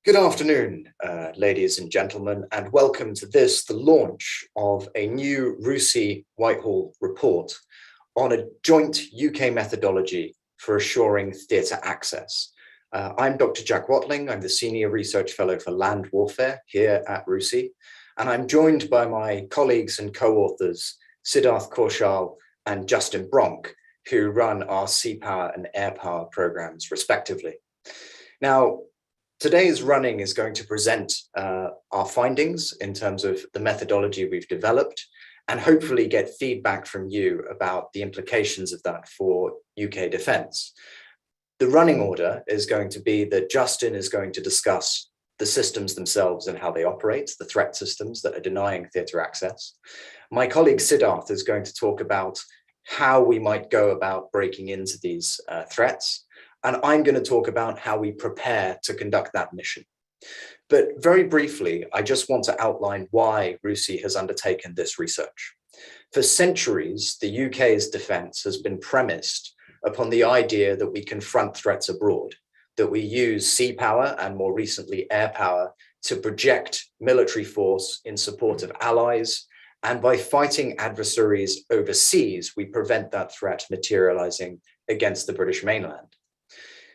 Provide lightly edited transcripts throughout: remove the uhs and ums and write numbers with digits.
Good afternoon, ladies and gentlemen, and welcome to the launch of a new RUSI-Whitehall report on a joint UK methodology for assuring theatre access. I'm Dr. Jack Watling. I'm the Senior Research Fellow for Land Warfare here at RUSI, and I'm joined by my colleagues and co-authors, Siddharth Kaushal and Justin Bronk, who run our sea power and air power programs, respectively. Now, today's running is going to present our findings in terms of the methodology we've developed and hopefully get feedback from you about the implications of that for UK defence. The running order is going to be that Justin is going to discuss the systems themselves and how they operate, the threat systems that are denying theatre access. My colleague Siddharth is going to talk about how we might go about breaking into these threats. And I'm going to talk about how we prepare to conduct that mission. But very briefly, I just want to outline why RUSI has undertaken this research. For centuries, the UK's defence has been premised upon the idea that we confront threats abroad, that we use sea power and more recently air power to project military force in support of allies. And by fighting adversaries overseas, we prevent that threat materializing against the British mainland.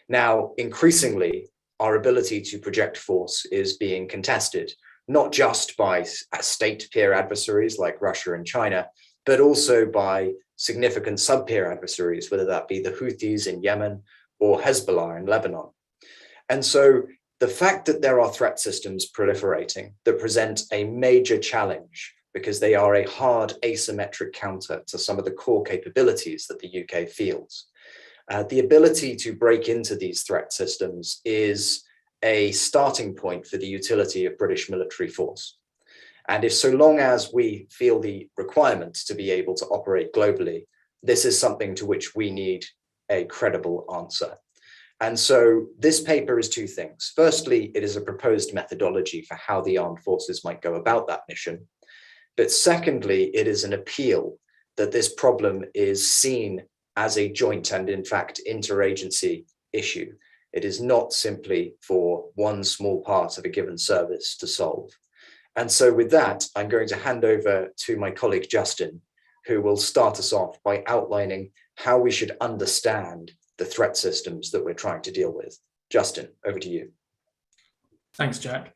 Now, increasingly, our ability to project force is being contested, not just by state peer adversaries like Russia and China, but also by significant sub-peer adversaries, whether that be the Houthis in Yemen or Hezbollah in Lebanon. And so the fact that there are threat systems proliferating that present a major challenge because they are a hard asymmetric counter to some of the core capabilities that the UK fields. The ability to break into these threat systems is a starting point for the utility of British military force. And if so long as we feel the requirement to be able to operate globally, this is something to which we need a credible answer. And so this paper is two things. Firstly, it is a proposed methodology for how the armed forces might go about that mission. But secondly, it is an appeal that this problem is seen as a joint and in fact interagency issue. It is not simply for one small part of a given service to solve. And so with that, I'm going to hand over to my colleague Justin, who will start us off by outlining how we should understand the threat systems that we're trying to deal with. Justin, over to you. Thanks, Jack.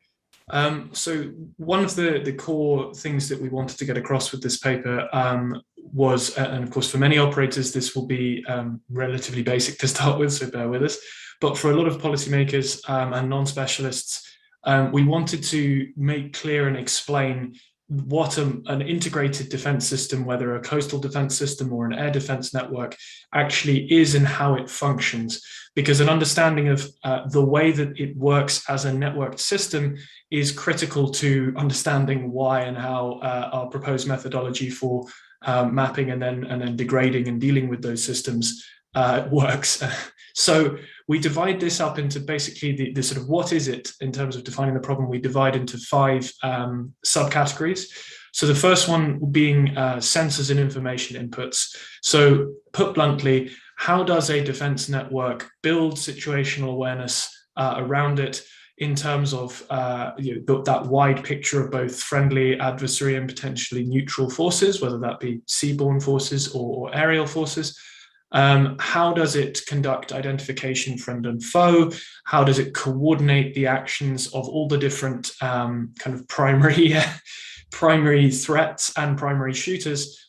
So one of the core things that we wanted to get across with this paper was, and of course for many operators this will be relatively basic to start with, so bear with us, but for a lot of policymakers and non-specialists, we wanted to make clear and explain what an integrated defense system, whether a coastal defense system or an air defense network, actually is and how it functions. Because an understanding of the way that it works as a networked system is critical to understanding why and how our proposed methodology for mapping and then degrading and dealing with those systems works. So we divide this up into basically the sort of what is it in terms of defining the problem. We divide into 5 subcategories. So the first one being sensors and information inputs. So put bluntly, how does a defense network build situational awareness around it in terms of that wide picture of both friendly, adversary, and potentially neutral forces, whether that be seaborne forces or aerial forces? How does it conduct identification, friend and foe? How does it coordinate the actions of all the different kind of primary threats and primary shooters?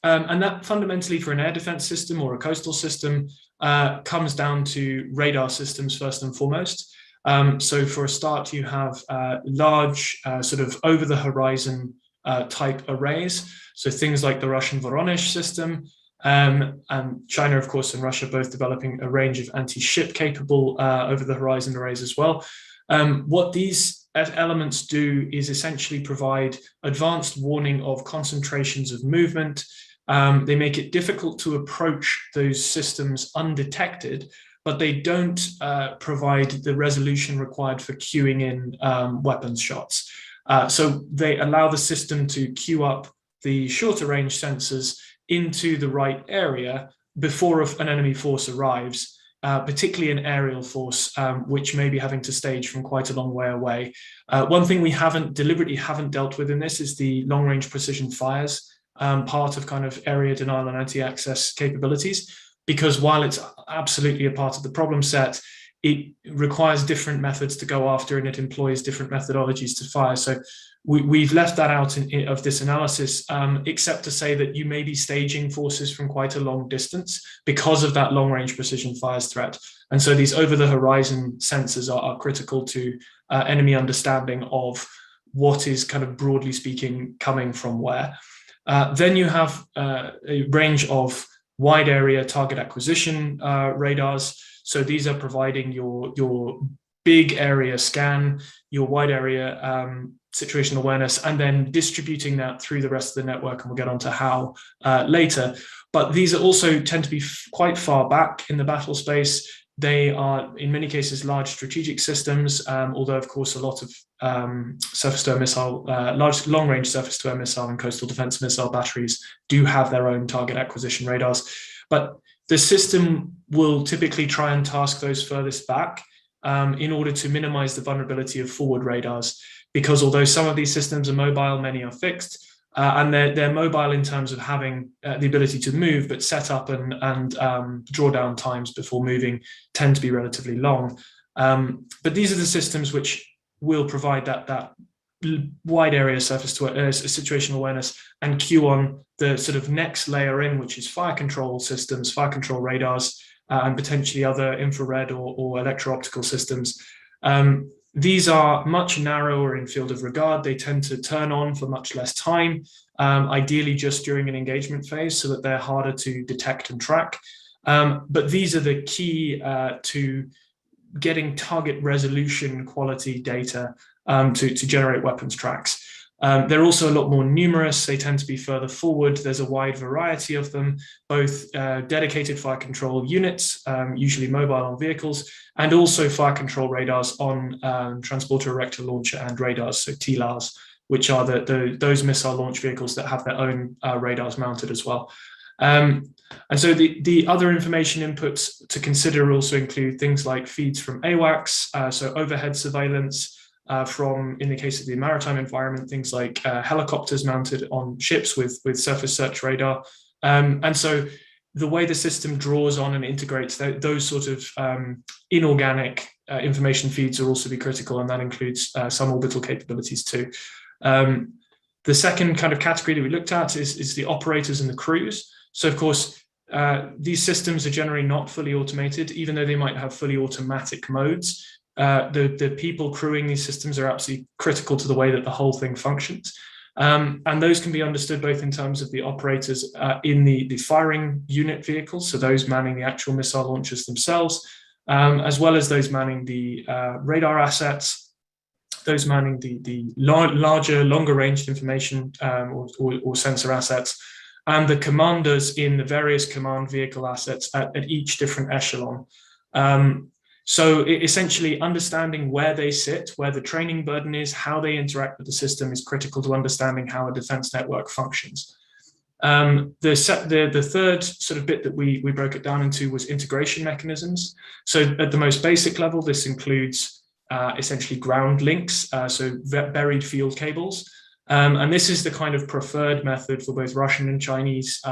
And that fundamentally for an air defense system or a coastal system comes down to radar systems first and foremost. So for a start, you have large sort of over the horizon type arrays. So things like the Russian Voronezh system, and China, of course, and Russia both developing a range of anti-ship capable over the horizon arrays as well. What these elements do is essentially provide advanced warning of concentrations of movement. They make it difficult to approach those systems undetected, but they don't provide the resolution required for queuing in weapons shots. So they allow the system to queue up the shorter range sensors into the right area before an enemy force arrives, particularly an aerial force, which may be having to stage from quite a long way away. One thing we deliberately haven't dealt with in this is the long-range precision fires, part of kind of area denial and anti-access capabilities, because while it's absolutely a part of the problem set, it requires different methods to go after, and it employs different methodologies to fire. So we've left that out of this analysis, except to say that you may be staging forces from quite a long distance because of that long-range precision fires threat. And so these over-the-horizon sensors are critical to enemy understanding of what is kind of broadly speaking coming from where. Then you have a range of wide area target acquisition radars. So these are providing your big area scan, your wide area situational awareness, and then distributing that through the rest of the network. And we'll get onto how later. But these are also tend to be quite far back in the battle space. They are, in many cases, large strategic systems, although, of course, a lot of surface-to-air missile, large long-range surface-to-air missile and coastal defense missile batteries do have their own target acquisition radars. But the system will typically try and task those furthest back in order to minimize the vulnerability of forward radars, because although some of these systems are mobile, many are fixed, and they're mobile in terms of having the ability to move, but set up and drawdown times before moving tend to be relatively long. But these are the systems which will provide that wide area surface to situational awareness and queue on the sort of next layer in, which is fire control systems, fire control radars, and potentially other infrared or electro-optical systems. These are much narrower in field of regard. They tend to turn on for much less time, ideally just during an engagement phase, so that they're harder to detect and track. But these are the key to getting target resolution quality data to generate weapons tracks. They're also a lot more numerous. They tend to be further forward. There's a wide variety of them, both dedicated fire control units, usually mobile on vehicles, and also fire control radars on transporter erector launcher and radars, so TLARs, which are those missile launch vehicles that have their own radars mounted as well. And so the other information inputs to consider also include things like feeds from AWACS, so overhead surveillance, from, in the case of the maritime environment, things like helicopters mounted on ships with surface search radar. And so the way the system draws on and integrates those sort of inorganic information feeds will also be critical, and that includes some orbital capabilities too. The second kind of category that we looked at is the operators and the crews. So of course, these systems are generally not fully automated, even though they might have fully automatic modes. The people crewing these systems are absolutely critical to the way that the whole thing functions. And those can be understood both in terms of the operators in the firing unit vehicles, so those manning the actual missile launchers themselves, as well as those manning the radar assets, those manning the larger, longer ranged information or sensor assets, and the commanders in the various command vehicle assets at each different echelon. So essentially understanding where they sit, where the training burden is, how they interact with the system is critical to understanding how a defense network functions. The third sort of bit that we broke it down into was integration mechanisms. So at the most basic level, this includes essentially ground links, so buried field cables. And this is the kind of preferred method for both Russian and Chinese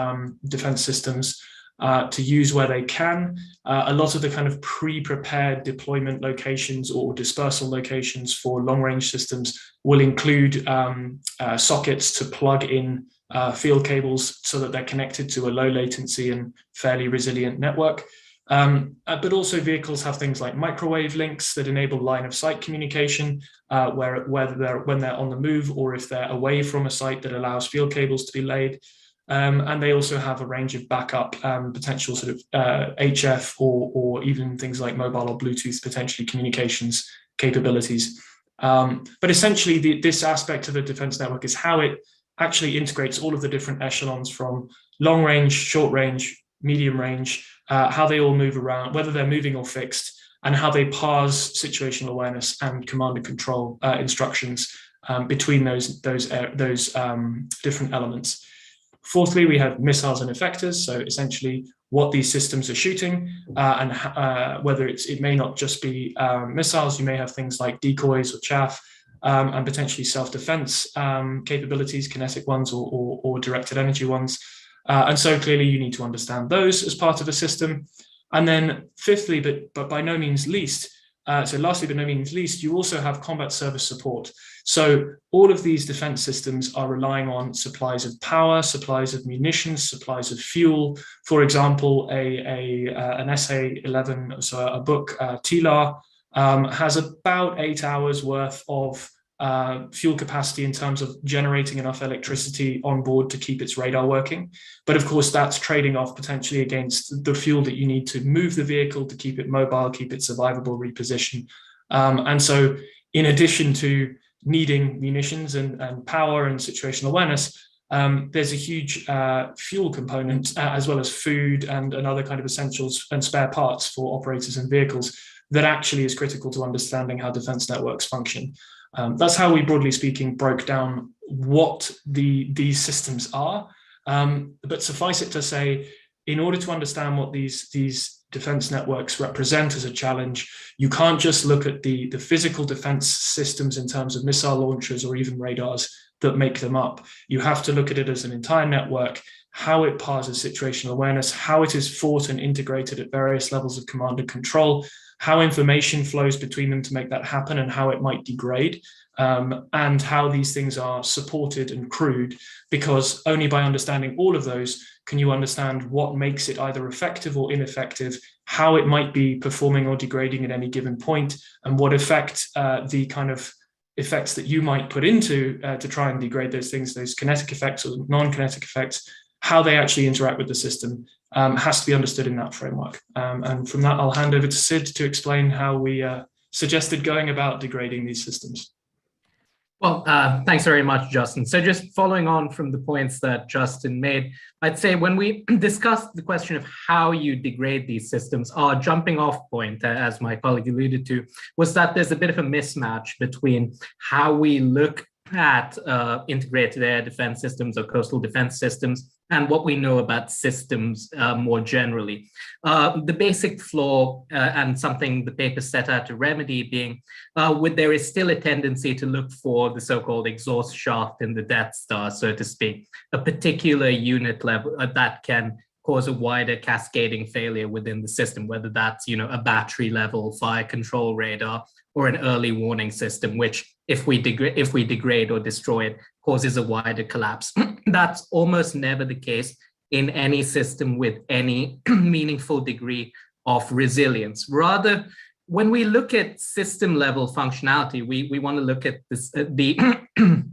defense systems to use where they can. A lot of the kind of pre-prepared deployment locations or dispersal locations for long-range systems will include sockets to plug in field cables so that they're connected to a low latency and fairly resilient network. But also vehicles have things like microwave links that enable line of sight communication, whether when they're on the move or if they're away from a site, that allows field cables to be laid. And they also have a range of backup potential sort of HF or even things like mobile or Bluetooth potentially communications capabilities. But essentially this aspect of the defense network is how it actually integrates all of the different echelons from long range, short range, medium range, how they all move around, whether they're moving or fixed, and how they parse situational awareness and command and control instructions between those different elements. Fourthly, we have missiles and effectors, so essentially what these systems are shooting, and whether it may not just be missiles, you may have things like decoys or chaff, and potentially self-defense capabilities, kinetic ones or directed energy ones. And so clearly you need to understand those as part of a system. And then fifthly, but by no means least, lastly but no means least, you also have combat service support. So all of these defense systems are relying on supplies of power, supplies of munitions, supplies of fuel. For example, an SA-11, so a book, TILAR, has about 8 hours worth of fuel capacity in terms of generating enough electricity on board to keep its radar working. But of course, that's trading off potentially against the fuel that you need to move the vehicle to keep it mobile, keep it survivable, reposition. And so in addition to needing munitions and power and situational awareness, there's a huge fuel component, as well as food and other kind of essentials and spare parts for operators and vehicles that actually is critical to understanding how defense networks function. That's how we, broadly speaking, broke down what these systems are. But suffice it to say, in order to understand what these defense networks represent as a challenge, you can't just look at the physical defense systems in terms of missile launchers or even radars that make them up. You have to look at it as an entire network, how it parses situational awareness, how it is fought and integrated at various levels of command and control, how information flows between them to make that happen and how it might degrade, and how these things are supported and crewed, because only by understanding all of those can you understand what makes it either effective or ineffective, how it might be performing or degrading at any given point, and what effect the kind of effects that you might put into to try and degrade those things, those kinetic effects or non-kinetic effects, how they actually interact with the system, has to be understood in that framework. And from that, I'll hand over to Sid to explain how we suggested going about degrading these systems. Well, thanks very much, Justin. So just following on from the points that Justin made, I'd say when we discussed the question of how you degrade these systems, our jumping off point, as my colleague alluded to, was that there's a bit of a mismatch between how we look at integrated air defense systems or coastal defense systems and what we know about systems more generally. The basic flaw and something the paper set out to remedy being there is still a tendency to look for the so-called exhaust shaft in the Death Star, so to speak, a particular unit level that can cause a wider cascading failure within the system, whether that's a battery level fire control radar or an early warning system, which if we degrade or destroy it, causes a wider collapse. That's almost never the case in any system with any meaningful degree of resilience. Rather, when we look at system level functionality, we want to look at this, pardon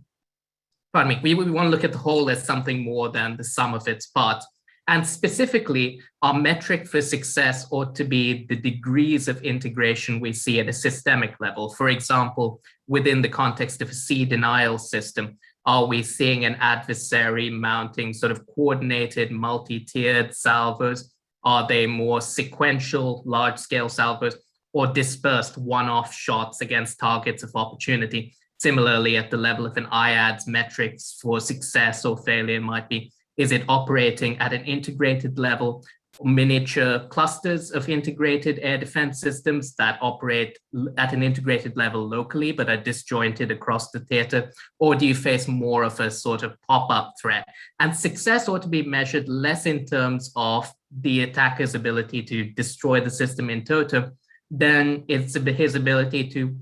me, we want to look at the whole as something more than the sum of its parts. And specifically, our metric for success ought to be the degrees of integration we see at a systemic level. For example, within the context of a sea denial system, are we seeing an adversary mounting sort of coordinated multi-tiered salvos? Are they more sequential large-scale salvos or dispersed one-off shots against targets of opportunity? Similarly, at the level of an IADS, metrics for success or failure might be, is it operating at an integrated level, miniature clusters of integrated air defense systems that operate at an integrated level locally but are disjointed across the theater? Or do you face more of a sort of pop-up threat? And success ought to be measured less in terms of the attacker's ability to destroy the system in toto than his ability to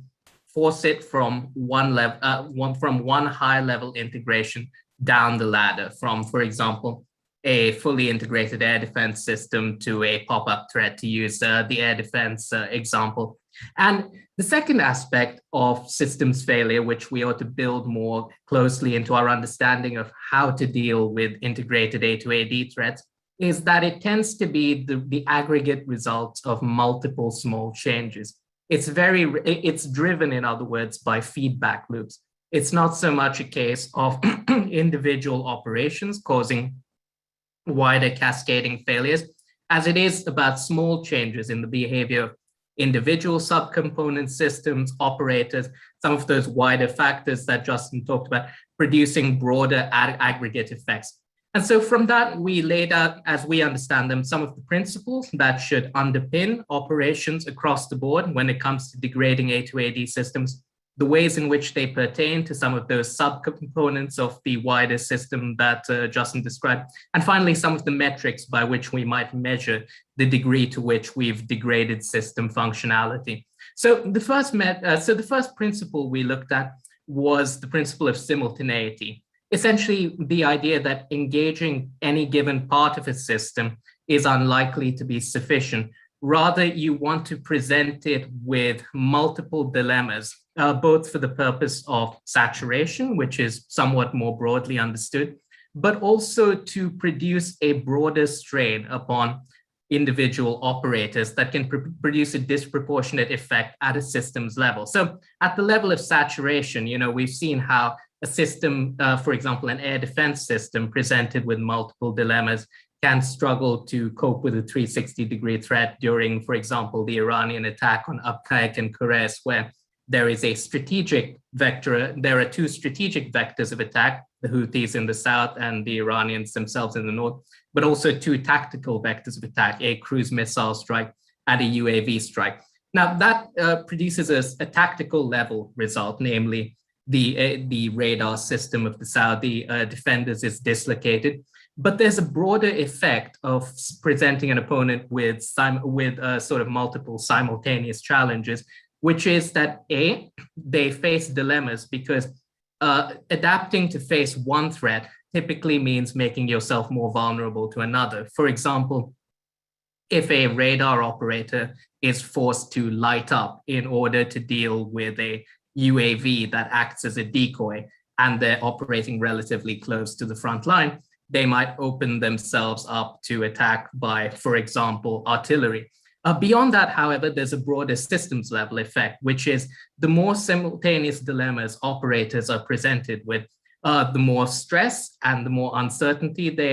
force it from one high level integration down the ladder, from, for example, a fully integrated air defense system to a pop-up threat, to use the air defense example. And the second aspect of systems failure, which we ought to build more closely into our understanding of how to deal with integrated A2AD threats, is that it tends to be the aggregate results of multiple small changes. It's driven, in other words, by feedback loops. It's not so much a case of individual operations causing wider cascading failures, as it is about small changes in the behavior of individual subcomponent systems, operators, some of those wider factors that Justin talked about, producing broader aggregate effects. And so from that, we laid out, as we understand them, some of the principles that should underpin operations across the board when it comes to degrading A2AD systems, the ways in which they pertain to some of those subcomponents of the wider system that Justin described, and finally, some of the metrics by which we might measure the degree to which we've degraded system functionality. So the first principle we looked at was the principle of simultaneity. Essentially, the idea that engaging any given part of a system is unlikely to be sufficient. Rather, you want to present it with multiple dilemmas, both for the purpose of saturation, which is somewhat more broadly understood, but also to produce a broader strain upon individual operators that can produce a disproportionate effect at a systems level. So at the level of saturation, we've seen how a system, for example, an air defense system presented with multiple dilemmas can struggle to cope with a 360-degree threat during, for example, the Iranian attack on Abqaiq and Kures, where there is a strategic vector. There are two strategic vectors of attack, the Houthis in the south and the Iranians themselves in the north, but also two tactical vectors of attack, a cruise missile strike and a UAV strike. Now that produces a tactical level result, namely the radar system of the Saudi defenders is dislocated. But there's a broader effect of presenting an opponent with sort of multiple simultaneous challenges, which is that A, they face dilemmas because adapting to face one threat typically means making yourself more vulnerable to another. For example, if a radar operator is forced to light up in order to deal with a UAV that acts as a decoy and they're operating relatively close to the front line, they might open themselves up to attack by, for example, artillery. Beyond that, however, there's a broader systems level effect, which is the more simultaneous dilemmas operators are presented with, the more stress and the more uncertainty they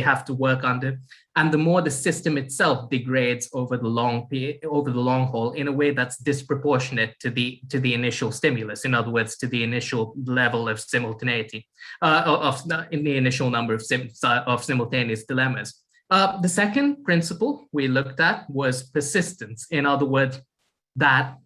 have to work under, and the more the system itself degrades over the long haul in a way that's disproportionate to the initial stimulus. In other words, to the initial level of simultaneity, in the initial number of simultaneous dilemmas. The second principle we looked at was persistence. In other words, that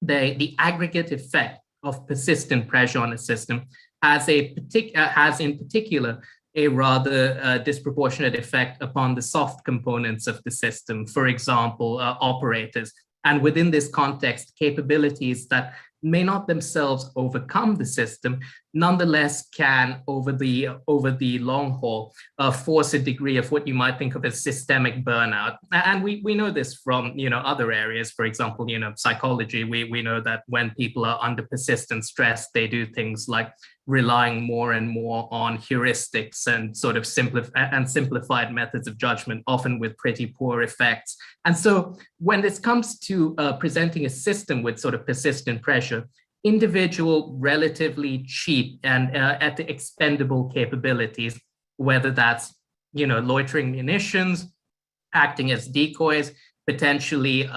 the aggregate effect of persistent pressure on a system has in particular a rather disproportionate effect upon the soft components of the system, for example, operators. And within this context, capabilities that may not themselves overcome the system, nonetheless can, over the long haul, force a degree of what you might think of as systemic burnout. And we know this from other areas. For example, psychology. We know that when people are under persistent stress, they do things like relying more and more on heuristics and sort of simplified methods of judgment, often with pretty poor effects. And so when this comes to presenting a system with sort of persistent pressure, individual, relatively cheap and at the expendable capabilities, whether that's loitering munitions, acting as decoys, potentially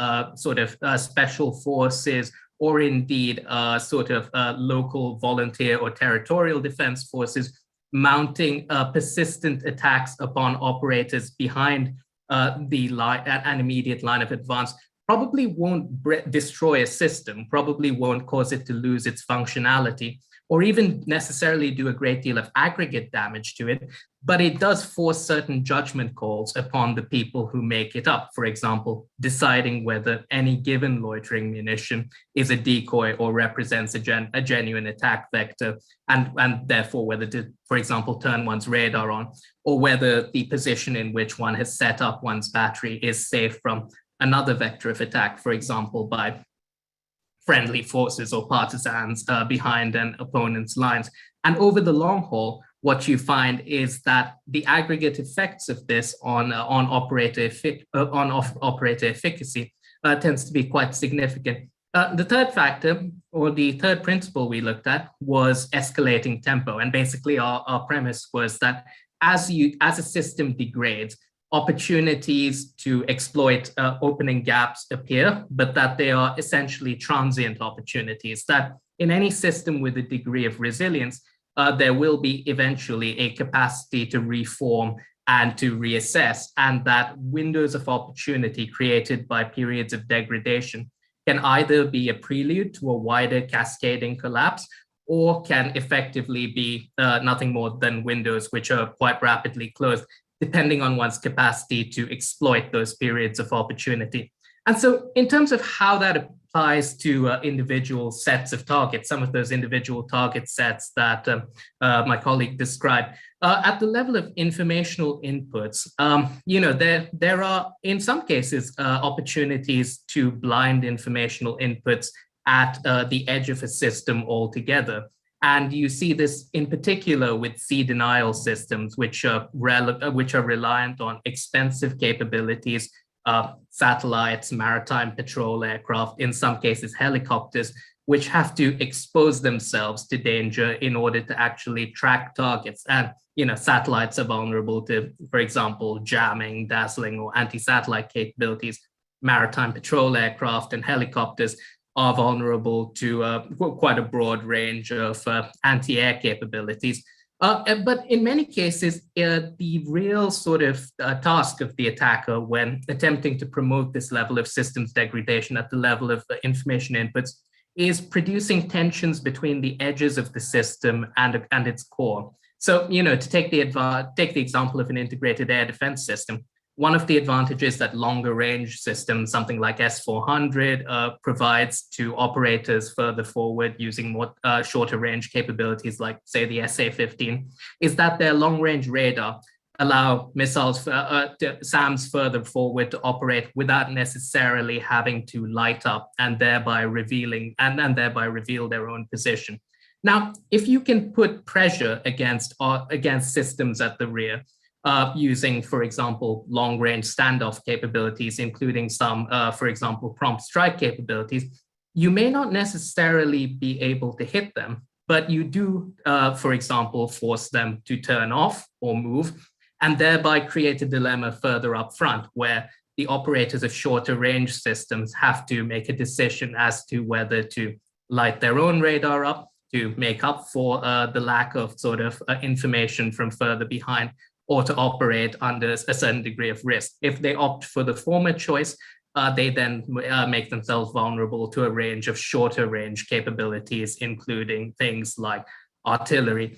special forces, or indeed local volunteer or territorial defense forces mounting persistent attacks upon operators behind an immediate line of advance, probably won't destroy a system, probably won't cause it to lose its functionality, or even necessarily do a great deal of aggregate damage to it, but it does force certain judgment calls upon the people who make it up. For example, deciding whether any given loitering munition is a decoy or represents a genuine attack vector, and therefore whether to, for example, turn one's radar on, or whether the position in which one has set up one's battery is safe from another vector of attack, for example, by friendly forces or partisans behind an opponent's lines. And over the long haul, what you find is that the aggregate effects of this on operator efficacy tends to be quite significant. The third factor, or the third principle we looked at, was escalating tempo. And basically our premise was that as a system degrades, opportunities to exploit opening gaps appear, but that they are essentially transient opportunities, that in any system with a degree of resilience, there will be eventually a capacity to reform and to reassess, and that windows of opportunity created by periods of degradation can either be a prelude to a wider cascading collapse, or can effectively be nothing more than windows which are quite rapidly closed, depending on one's capacity to exploit those periods of opportunity. And so in terms of how that applies to individual sets of targets, some of those individual target sets that my colleague described, at the level of informational inputs, there are, in some cases, opportunities to blind informational inputs at the edge of a system altogether. And you see this in particular with sea denial systems, which are reliant on expensive capabilities, satellites, maritime patrol aircraft, in some cases helicopters, which have to expose themselves to danger in order to actually track targets. And satellites are vulnerable to, for example, jamming, dazzling, or anti-satellite capabilities. Maritime patrol aircraft and helicopters are vulnerable to quite a broad range of anti-air capabilities. But in many cases, the real sort of task of the attacker when attempting to promote this level of systems degradation at the level of information inputs is producing tensions between the edges of the system and its core. So, to take the example of an integrated air defense system, one of the advantages that longer range systems, something like S-400, provides to operators further forward using more shorter range capabilities like, say, the SA-15, is that their long range radar allow missiles, SAMs further forward to operate without necessarily having to light up and thereby reveal their own position. Now, if you can put pressure against systems at the rear, using, for example, long-range standoff capabilities, including some, for example, prompt strike capabilities, you may not necessarily be able to hit them, but you do, for example, force them to turn off or move, and thereby create a dilemma further up front, where the operators of shorter range systems have to make a decision as to whether to light their own radar up to make up for the lack of sort of information from further behind, or to operate under a certain degree of risk. If they opt for the former choice, they then make themselves vulnerable to a range of shorter range capabilities, including things like artillery.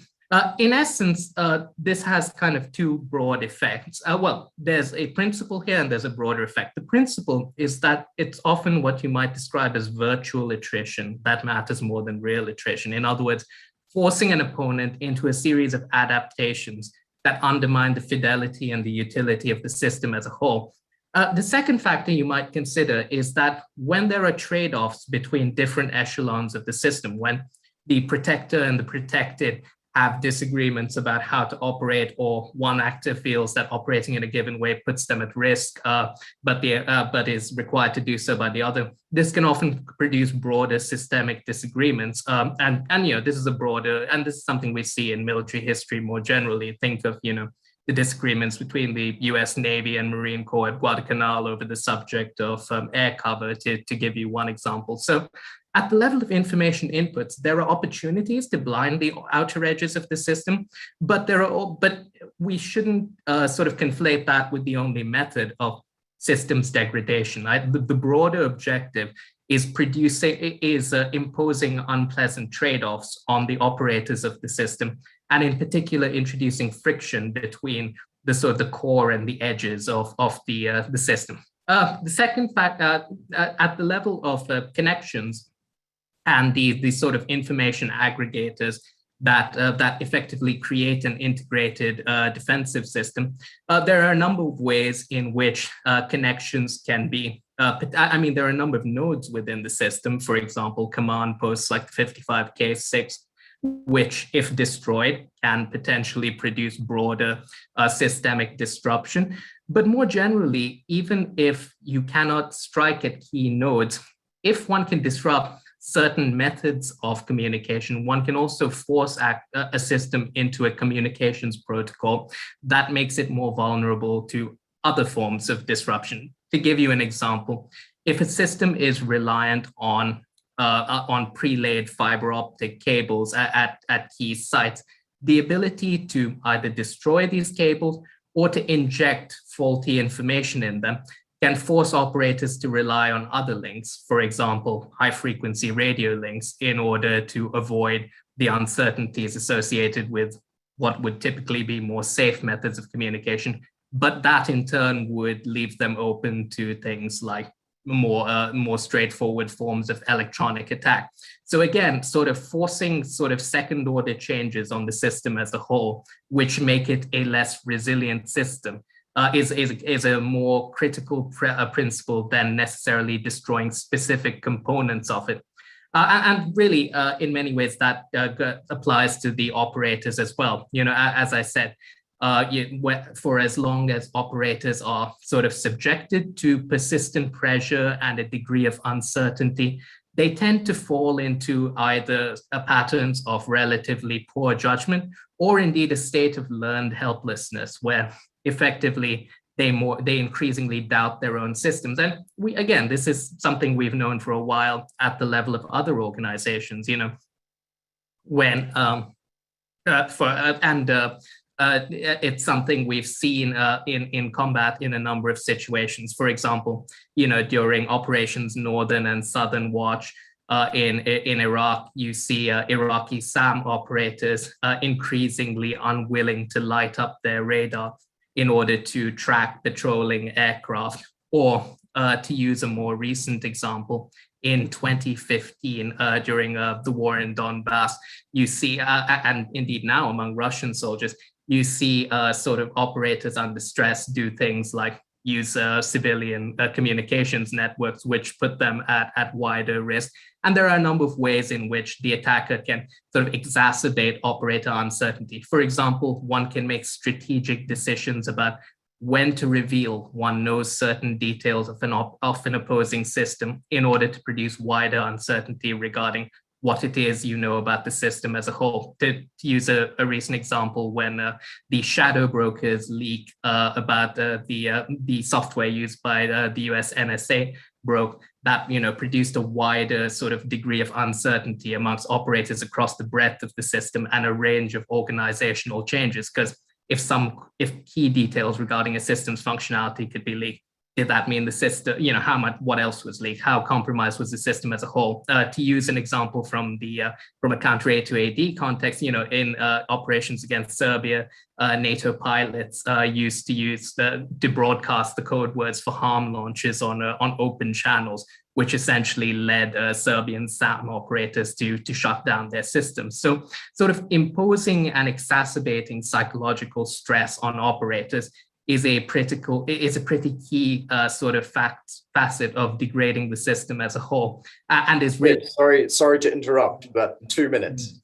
In essence, this has kind of two broad effects. Well, there's a principle here and there's a broader effect. The principle is that it's often what you might describe as virtual attrition that matters more than real attrition. In other words, forcing an opponent into a series of adaptations that undermine the fidelity and the utility of the system as a whole. The second factor you might consider is that when there are trade-offs between different echelons of the system, when the protector and the protected have disagreements about how to operate, or one actor feels that operating in a given way puts them at risk, but is required to do so by the other, this can often produce broader systemic disagreements. And this is a broader, and this is something we see in military history more generally. Think of, the disagreements between the US Navy and Marine Corps at Guadalcanal over the subject of air cover, to give you one example. So at the level of information inputs, there are opportunities to blind the outer edges of the system, but we shouldn't sort of conflate that with the only method of systems degradation. The broader objective is imposing unpleasant trade-offs on the operators of the system, and in particular introducing friction between the sort of the core and the edges of the system. The second fact, at the level of connections and the sort of information aggregators that effectively create an integrated defensive system, there are a number of ways in which connections can be. There are a number of nodes within the system, for example, command posts like 55K6, which, if destroyed, can potentially produce broader systemic disruption. But more generally, even if you cannot strike at key nodes, if one can disrupt certain methods of communication, one can also force a system into a communications protocol that makes it more vulnerable to other forms of disruption. To give you an example, if a system is reliant on on pre-laid fiber optic cables at key sites, the ability to either destroy these cables or to inject faulty information in them can force operators to rely on other links, for example, high-frequency radio links, in order to avoid the uncertainties associated with what would typically be more safe methods of communication. But that in turn would leave them open to things like more straightforward forms of electronic attack. So again, sort of forcing sort of second order changes on the system as a whole, which make it a less resilient system, is a more critical principle than necessarily destroying specific components of it. And really, in many ways, that applies to the operators as well. You know, as I said, for as long as operators are sort of subjected to persistent pressure and a degree of uncertainty, they tend to fall into either patterns of relatively poor judgment or indeed a state of learned helplessness, where effectively they increasingly doubt their own systems. And again, this is something we've known for a while at the level of other organizations, you know, when it's something we've seen in combat in a number of situations. For example, you know, during Operations Northern and Southern Watch in Iraq, you see Iraqi SAM operators increasingly unwilling to light up their radar in order to track patrolling aircraft. Or to use a more recent example, in 2015, during the war in Donbass, you see, and indeed now among Russian soldiers, you see sort of operators under stress do things like use civilian communications networks, which put them at wider risk. And there are a number of ways in which the attacker can sort of exacerbate operator uncertainty. For example, one can make strategic decisions about when to reveal one knows certain details of an opposing system in order to produce wider uncertainty regarding what it is you know about the system as a whole. To use a recent example, when the shadow brokers leak about the software used by the US NSA broke, that, you know, produced a wider sort of degree of uncertainty amongst operators across the breadth of the system and a range of organizational changes. Because if key details regarding a system's functionality could be leaked, did that mean the system, you know, what else was leaked? How compromised was the system as a whole? To use an example from a counter A2AD context, you know, in operations against Serbia, NATO pilots used to broadcast the code words for harm launches on open channels, which essentially led Serbian SAM operators to shut down their systems. So sort of imposing and exacerbating psychological stress on operators is a pretty key sort of facet of degrading the system as a whole, and is really sorry to interrupt, but 2 minutes.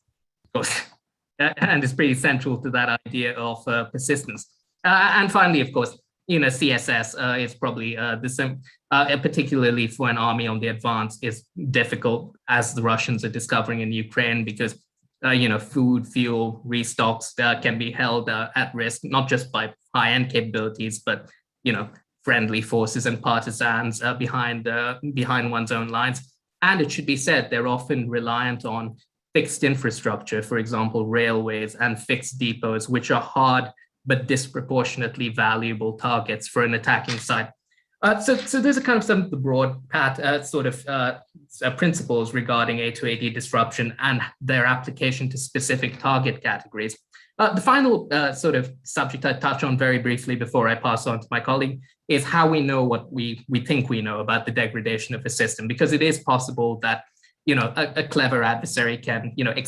And it's pretty central to that idea of persistence. And finally, of course, you know, CSS is probably the same, particularly for an army on the advance, is difficult, as the Russians are discovering in Ukraine, because you know, food, fuel, restocks can be held at risk, not just by high-end capabilities, but, you know, friendly forces and partisans behind one's own lines. And it should be said, they're often reliant on fixed infrastructure, for example, railways and fixed depots, which are hard but disproportionately valuable targets for an attacking side. So those are kind of some of the broad principles regarding A2AD disruption and their application to specific target categories. The final sort of subject I touch on very briefly before I pass on to my colleague is how we know what we think we know about the degradation of a system, because it is possible that, you know, a clever adversary can, you know, can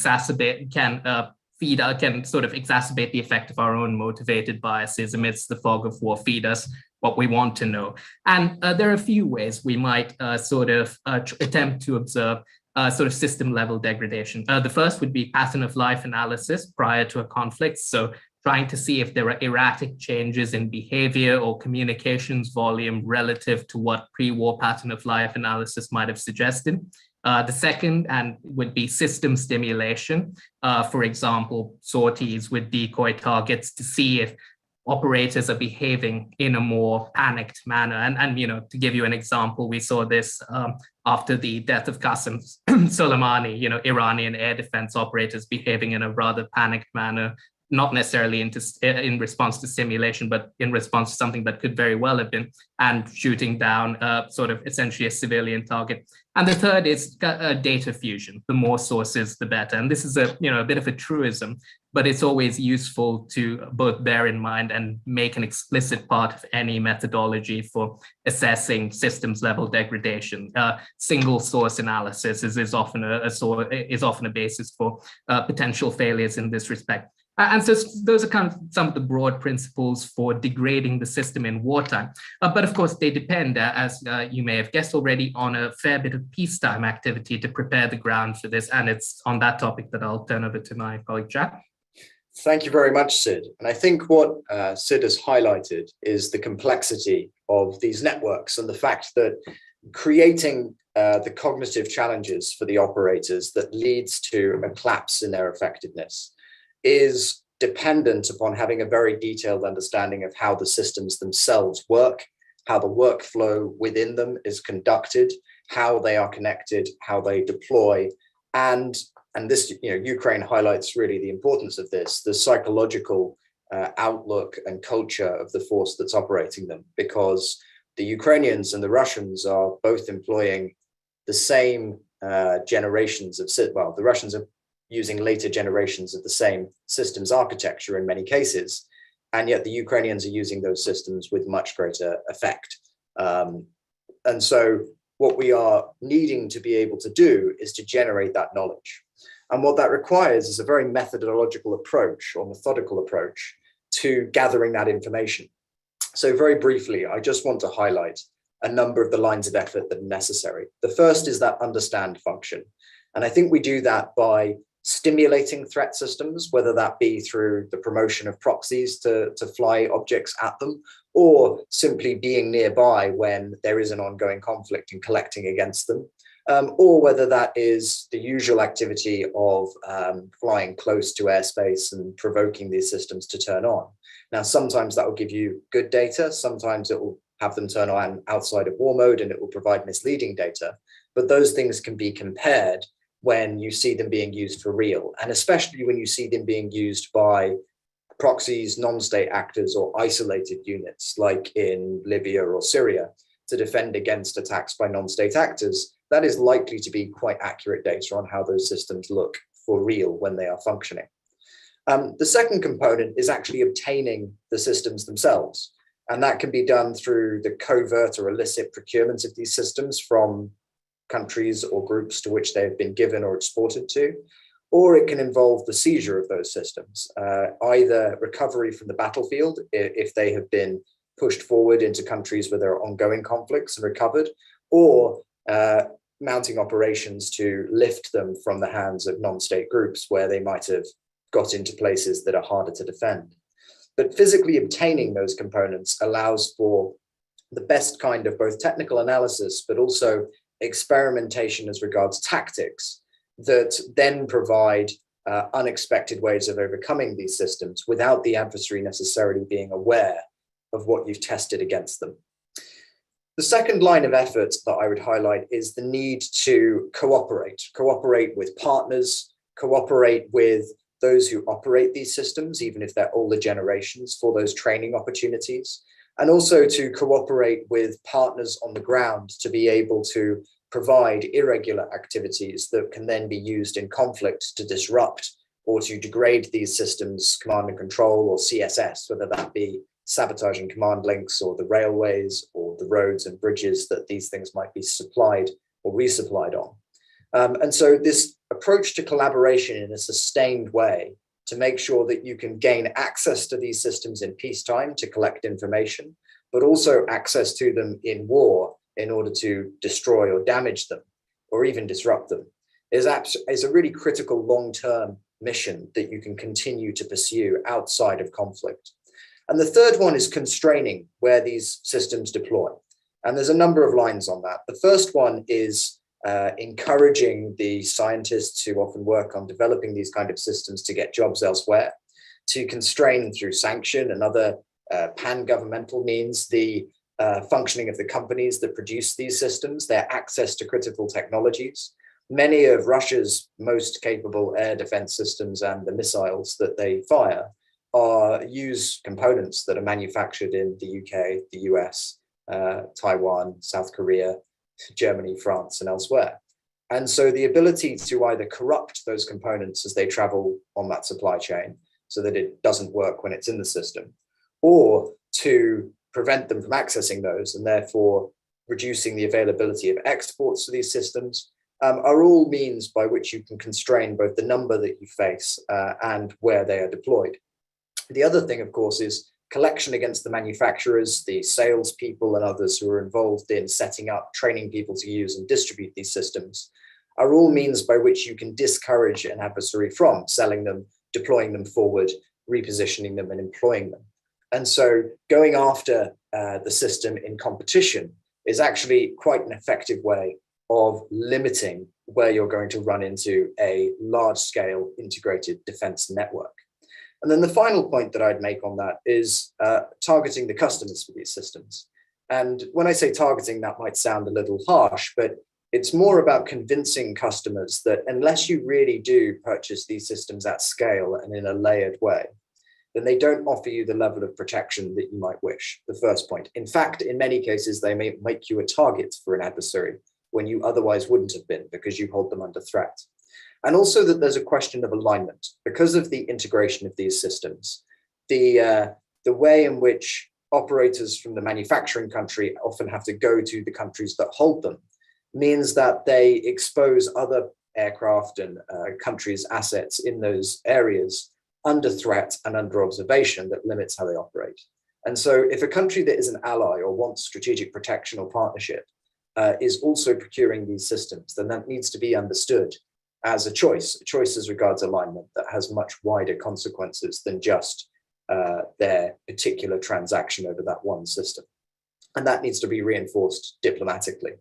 sort of exacerbate the effect of our own motivated biases amidst the fog of war, feed us what we want to know. And there are a few ways we might attempt to observe sort of system level degradation. The first would be pattern of life analysis prior to a conflict. So trying to see if there are erratic changes in behavior or communications volume relative to what pre-war pattern of life analysis might have suggested. The second would be system stimulation. For example, sorties with decoy targets to see if operators are behaving in a more panicked manner. And to give you an example, we saw this after the death of Qasem Soleimani, Iranian air defense operators behaving in a rather panicked manner, not necessarily in response to simulation, but in response to something that could very well have been, and shooting down sort of essentially a civilian target. And the third is data fusion. The more sources, the better. And this is a bit of a truism, but it's always useful to both bear in mind and make an explicit part of any methodology for assessing systems level degradation. Single source analysis is often a basis for potential failures in this respect. And so those are kind of some of the broad principles for degrading the system in wartime. But of course, they depend, as you may have guessed already, on a fair bit of peacetime activity to prepare the ground for this. And it's on that topic that I'll turn over to my colleague, Jack. Thank you very much, Sid. And I think what Sid has highlighted is the complexity of these networks and the fact that creating the cognitive challenges for the operators that leads to a collapse in their effectiveness is dependent upon having a very detailed understanding of how the systems themselves work, how the workflow within them is conducted, how they are connected, how they deploy. And this, Ukraine highlights really the importance of this, the psychological outlook and culture of the force that's operating them, because the Ukrainians and the Russians are both employing the same generations of, the Russians are using later generations of the same systems architecture in many cases, and yet the Ukrainians are using those systems with much greater effect. And so what we are needing to be able to do is to generate that knowledge. And what that requires is a very methodological approach or methodical approach to gathering that information. So very briefly, I just want to highlight a number of the lines of effort that are necessary. The first is that understand function. And I think we do that by stimulating threat systems, whether that be through the promotion of proxies to fly objects at them, or simply being nearby when there is an ongoing conflict and collecting against them, or whether that is the usual activity of flying close to airspace and provoking these systems to turn on. Now, sometimes that will give you good data, sometimes it will have them turn on outside of war mode and it will provide misleading data, but those things can be compared when you see them being used for real, and especially when you see them being used by proxies, non-state actors, or isolated units, like in Libya or Syria, to defend against attacks by non-state actors. That is likely to be quite accurate data on how those systems look for real when they are functioning. The second component is actually obtaining the systems themselves, and that can be done through the covert or illicit procurement of these systems from countries or groups to which they have been given or exported to, or it can involve the seizure of those systems, either recovery from the battlefield if they have been pushed forward into countries where there are ongoing conflicts and recovered, or mounting operations to lift them from the hands of non-state groups where they might have got into places that are harder to defend. But physically obtaining those components allows for the best kind of both technical analysis, but also experimentation as regards tactics that then provide unexpected ways of overcoming these systems without the adversary necessarily being aware of what you've tested against them. The second line of effort that I would highlight is the need to cooperate with partners, cooperate with those who operate these systems, even if they're older generations, for those training opportunities, and also to cooperate with partners on the ground to be able to provide irregular activities that can then be used in conflict to disrupt or to degrade these systems' command and control, or CSS, whether that be sabotaging command links or the railways or the roads and bridges that these things might be supplied or resupplied on. And so this approach to collaboration in a sustained way to make sure that you can gain access to these systems in peacetime to collect information, but also access to them in war in order to destroy or damage them, or even disrupt them, is a really critical long-term mission that you can continue to pursue outside of conflict. And the third one is constraining where these systems deploy. And there's a number of lines on that. The first one is encouraging the scientists who often work on developing these kind of systems to get jobs elsewhere, to constrain through sanction and other pan-governmental means the functioning of the companies that produce these systems, their access to critical technologies. Many of Russia's most capable air defense systems and the missiles that they fire use components that are manufactured in the UK, the US, Taiwan, South Korea, Germany, France, and elsewhere. And so the ability to either corrupt those components as they travel on that supply chain so that it doesn't work when it's in the system, or to prevent them from accessing those and therefore reducing the availability of exports to these systems, are all means by which you can constrain both the number that you face and where they are deployed. The other thing, of course, is collection against the manufacturers, the salespeople and others who are involved in setting up, training people to use and distribute these systems, are all means by which you can discourage an adversary from selling them, deploying them forward, repositioning them and employing them. And so going after the system in competition is actually quite an effective way of limiting where you're going to run into a large-scale integrated defense network. And then the final point that I'd make on that is targeting the customers for these systems. And when I say targeting, that might sound a little harsh, but it's more about convincing customers that unless you really do purchase these systems at scale and in a layered way, then they don't offer you the level of protection that you might wish, the first point. In fact, in many cases, they may make you a target for an adversary when you otherwise wouldn't have been because you hold them under threat. And also that there's a question of alignment. Because of the integration of these systems, the way in which operators from the manufacturing country often have to go to the countries that hold them means that they expose other aircraft and countries' assets in those areas under threat and under observation that limits how they operate. And so if a country that is an ally or wants strategic protection or partnership is also procuring these systems, then that needs to be understood as a choice as regards alignment that has much wider consequences than just their particular transaction over that one system. And that needs to be reinforced diplomatically.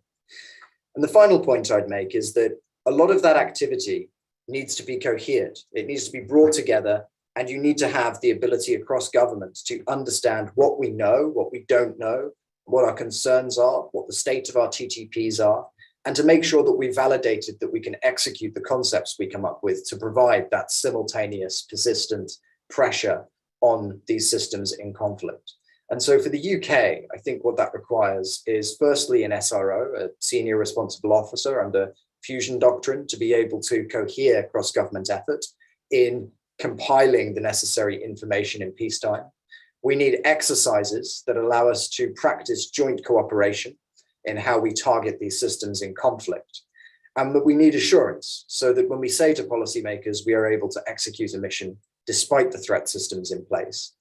And the final point I'd make is that a lot of that activity needs to be cohered. It needs to be brought together, and you need to have the ability across governments to understand what we know, what we don't know, what our concerns are, what the state of our TTPs are, and to make sure that we validated that we can execute the concepts we come up with to provide that simultaneous, persistent pressure on these systems in conflict. And so for the UK, I think what that requires is firstly an SRO, a senior responsible officer under fusion doctrine, to be able to cohere cross-government effort in compiling the necessary information in peacetime. We need exercises that allow us to practice joint cooperation in how we target these systems in conflict. And that we need assurance so that when we say to policymakers, we are able to execute a mission despite the threat systems in place,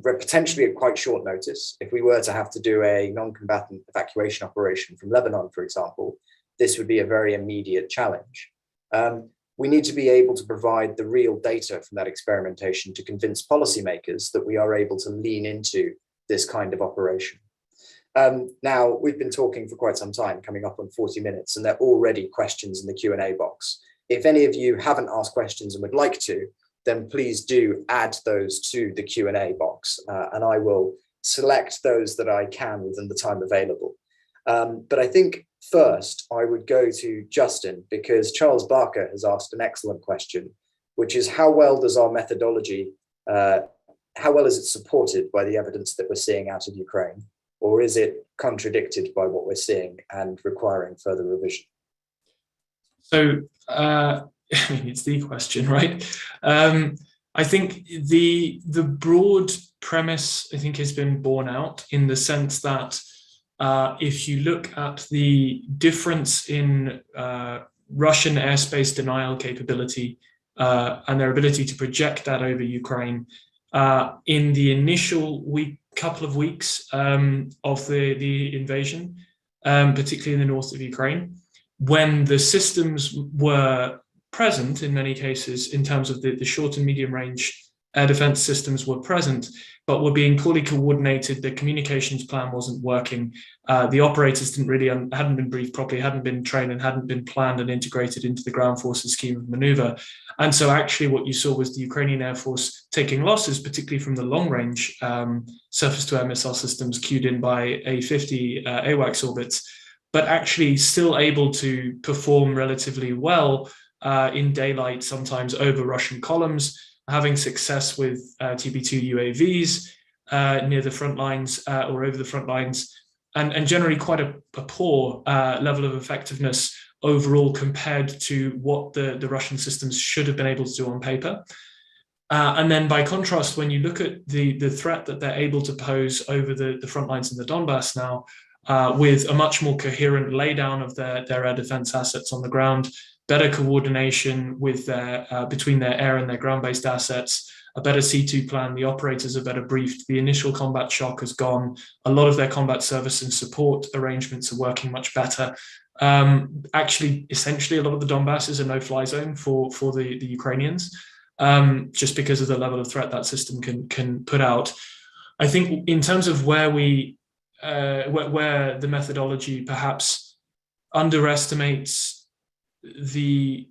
potentially at quite short notice. If we were to have to do a non-combatant evacuation operation from Lebanon, for example, this would be a very immediate challenge. We need to be able to provide the real data from that experimentation to convince policymakers that we are able to lean into this kind of operation. Now, we've been talking for quite some time, coming up on 40 minutes, and there are already questions in the Q&A box. If any of you haven't asked questions and would like to, then please do add those to the Q&A box, and I will select those that I can within the time available. But I think first I would go to Justin, because Charles Barker has asked an excellent question, which is how well does our methodology, how well is it supported by the evidence that we're seeing out of Ukraine, or is it contradicted by what we're seeing and requiring further revision? So, I mean, it's the question, right? I think the broad premise, I think, has been borne out in the sense that if you look at the difference in Russian airspace denial capability and their ability to project that over Ukraine in the initial couple of weeks of the invasion, particularly in the north of Ukraine, when the systems were present in many cases in terms of the short and medium range air defense systems were present, but were being poorly coordinated. The communications plan wasn't working. The operators hadn't been briefed properly, hadn't been trained, and hadn't been planned and integrated into the ground forces scheme of maneuver. And so actually what you saw was the Ukrainian Air Force taking losses, particularly from the long-range surface-to-air missile systems queued in by A-50 AWACS orbits, but actually still able to perform relatively well in daylight, sometimes over Russian columns, having success with TB2 UAVs near the front lines or over the front lines, and generally quite a poor level of effectiveness overall compared to what the Russian systems should have been able to do on paper. And then by contrast, when you look at the threat that they're able to pose over the front lines in the Donbass now, with a much more coherent laydown of their air defense assets on the ground, better coordination with between their air and their ground-based assets, a better C2 plan, the operators are better briefed, the initial combat shock has gone, a lot of their combat service and support arrangements are working much better. Actually, essentially, a lot of the Donbass is a no-fly zone for the Ukrainians, just because of the level of threat that system can put out. I think in terms of where the methodology perhaps underestimates the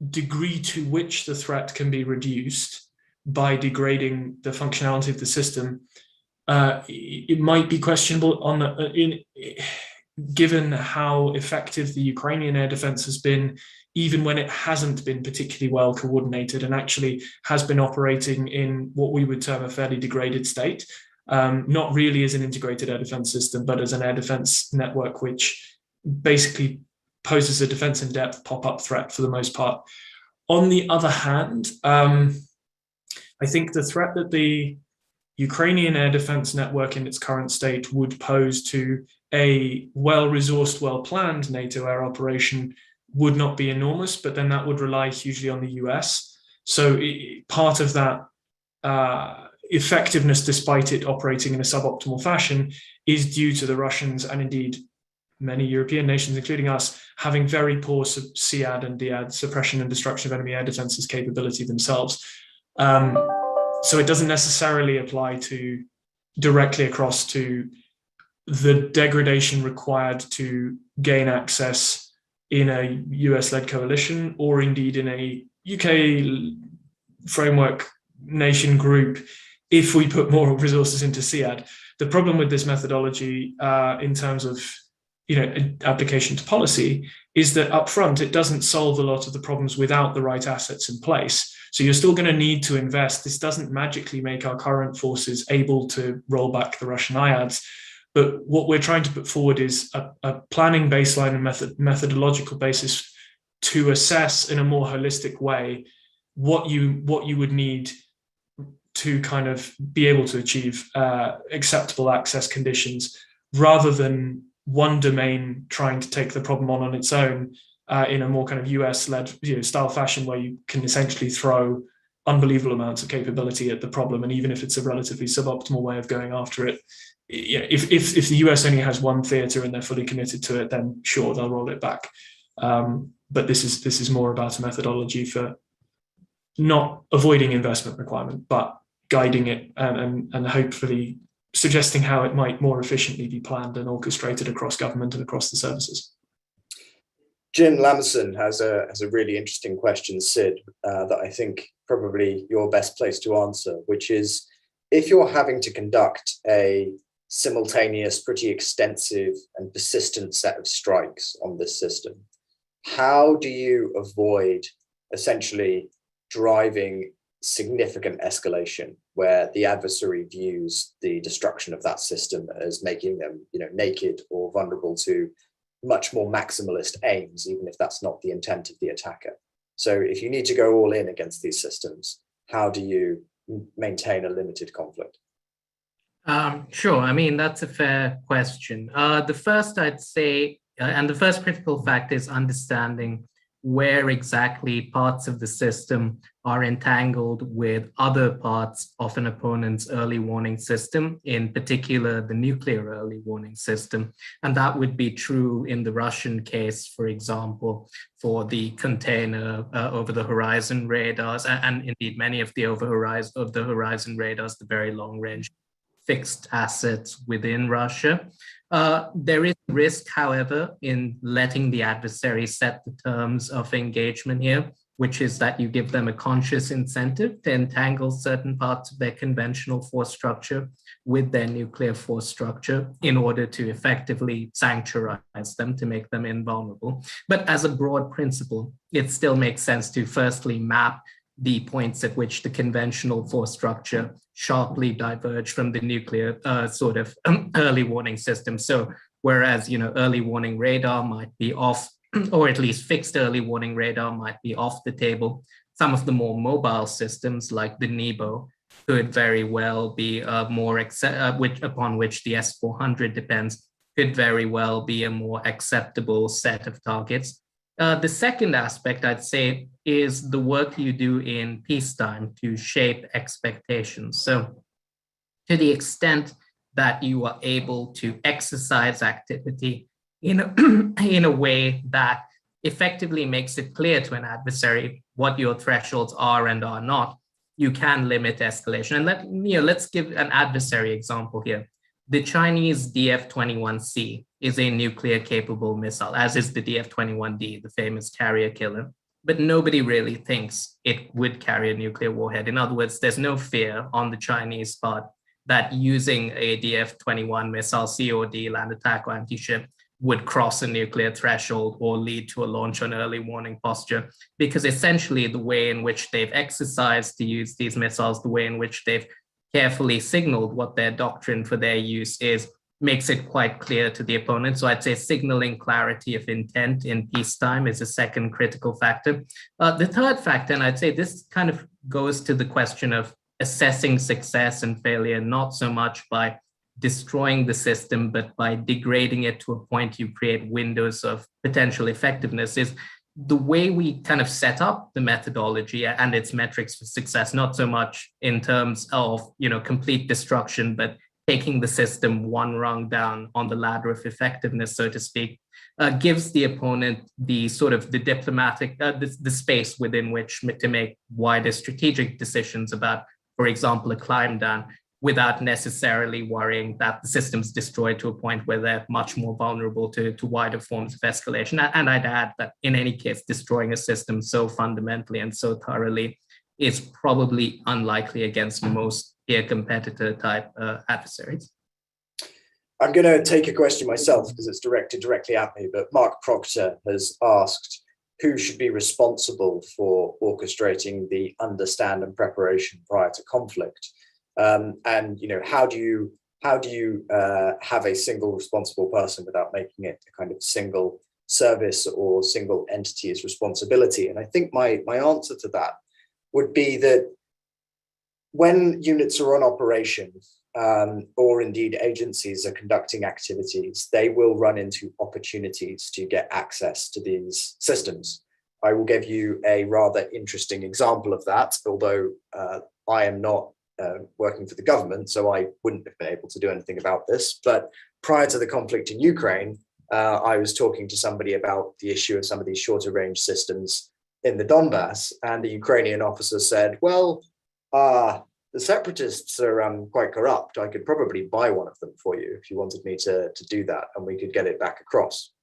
degree to which the threat can be reduced by degrading the functionality of the system, it might be questionable given how effective the Ukrainian air defense has been, even when it hasn't been particularly well coordinated and actually has been operating in what we would term a fairly degraded state, not really as an integrated air defense system, but as an air defense network, which basically poses a defense in depth pop-up threat for the most part. On the other hand, I think the threat that the Ukrainian air defense network in its current state would pose to a well-resourced, well-planned NATO air operation would not be enormous, but then that would rely hugely on the US. So part of that effectiveness, despite it operating in a suboptimal fashion, is due to the Russians and indeed many European nations, including us, having very poor SEAD and DIAD, suppression and destruction of enemy air defenses capability themselves. So it doesn't necessarily apply directly across to the degradation required to gain access in a US-led coalition or indeed in a UK framework nation group if we put more resources into SEAD. The problem with this methodology in terms of application to policy is that upfront it doesn't solve a lot of the problems without the right assets in place. So you're still going to need to invest. This doesn't magically make our current forces able to roll back the Russian IADs. But what we're trying to put forward is a planning baseline and methodological basis to assess in a more holistic way what you would need to kind of be able to achieve acceptable access conditions, rather than one domain trying to take the problem on its own in a more kind of US-led style fashion, where you can essentially throw unbelievable amounts of capability at the problem, and even if it's a relatively suboptimal way of going after it, if the US only has one theatre and they're fully committed to it, then sure, they'll roll it back. But this is more about a methodology for not avoiding investment requirement, but guiding it and hopefully suggesting how it might more efficiently be planned and orchestrated across government and across the services. Jim Lamson has a really interesting question, Sid, that I think probably you're best placed to answer, which is, if you're having to conduct a simultaneous, pretty extensive and persistent set of strikes on this system, how do you avoid essentially driving significant escalation where the adversary views the destruction of that system as making them, naked or vulnerable to much more maximalist aims, even if that's not the intent of the attacker? So if you need to go all in against these systems, how do you maintain a limited conflict? Sure. I mean, that's a fair question. The first I'd say, and the first critical fact is understanding where exactly parts of the system are entangled with other parts of an opponent's early warning system, in particular the nuclear early warning system. And that would be true in the Russian case, for example, for the container over-the-horizon radars, and indeed many of the over-the-horizon radars, the very long-range fixed assets within Russia. There is risk, however, in letting the adversary set the terms of engagement here, which is that you give them a conscious incentive to entangle certain parts of their conventional force structure with their nuclear force structure in order to effectively sanctuarize them, to make them invulnerable. But as a broad principle, it still makes sense to firstly map the points at which the conventional force structure sharply diverge from the nuclear sort of early warning system. So whereas, early warning radar might be off, or at least fixed early warning radar might be off the table, some of the more mobile systems like the NEBO could very well be upon which the S-400 depends, could very well be a more acceptable set of targets. The second aspect, I'd say, is the work you do in peacetime to shape expectations. So to the extent that you are able to exercise activity in a way that effectively makes it clear to an adversary what your thresholds are and are not, you can limit escalation. And let's give an adversary example here. The Chinese DF-21C is a nuclear-capable missile, as is the DF-21D, the famous carrier killer. But nobody really thinks it would carry a nuclear warhead. In other words, there's no fear on the Chinese part that using a DF-21 missile, COD, land attack, or anti-ship, would cross a nuclear threshold or lead to a launch on early warning posture, because essentially the way in which they've exercised to use these missiles, the way in which they've carefully signaled what their doctrine for their use is, makes it quite clear to the opponent. So I'd say signaling clarity of intent in peacetime is a second critical factor. The third factor, and I'd say this kind of goes to the question of assessing success and failure, not so much by destroying the system, but by degrading it to a point you create windows of potential effectiveness, is the way we kind of set up the methodology and its metrics for success, not so much in terms of, complete destruction, but taking the system one rung down on the ladder of effectiveness, so to speak, gives the opponent the sort of the diplomatic, the space within which to make wider strategic decisions about, for example, a climb down, without necessarily worrying that the system's destroyed to a point where they're much more vulnerable to wider forms of escalation. And I'd add that in any case, destroying a system so fundamentally and so thoroughly is probably unlikely against most peer competitor type adversaries. I'm going to take a question myself because it's directed directly at me, but Mark Proctor has asked who should be responsible for orchestrating the understand and preparation prior to conflict. And how do you have a single responsible person without making it a kind of single service or single entity's responsibility? And I think my answer to that would be that when units are on operation, or indeed agencies are conducting activities, they will run into opportunities to get access to these systems. I will give you a rather interesting example of that, although I am not working for the government, so I wouldn't have been able to do anything about this. But prior to the conflict in Ukraine, I was talking to somebody about the issue of some of these shorter range systems in the Donbass, and the Ukrainian officer said, well, the separatists are quite corrupt. I could probably buy one of them for you if you wanted me to do that, and we could get it back across.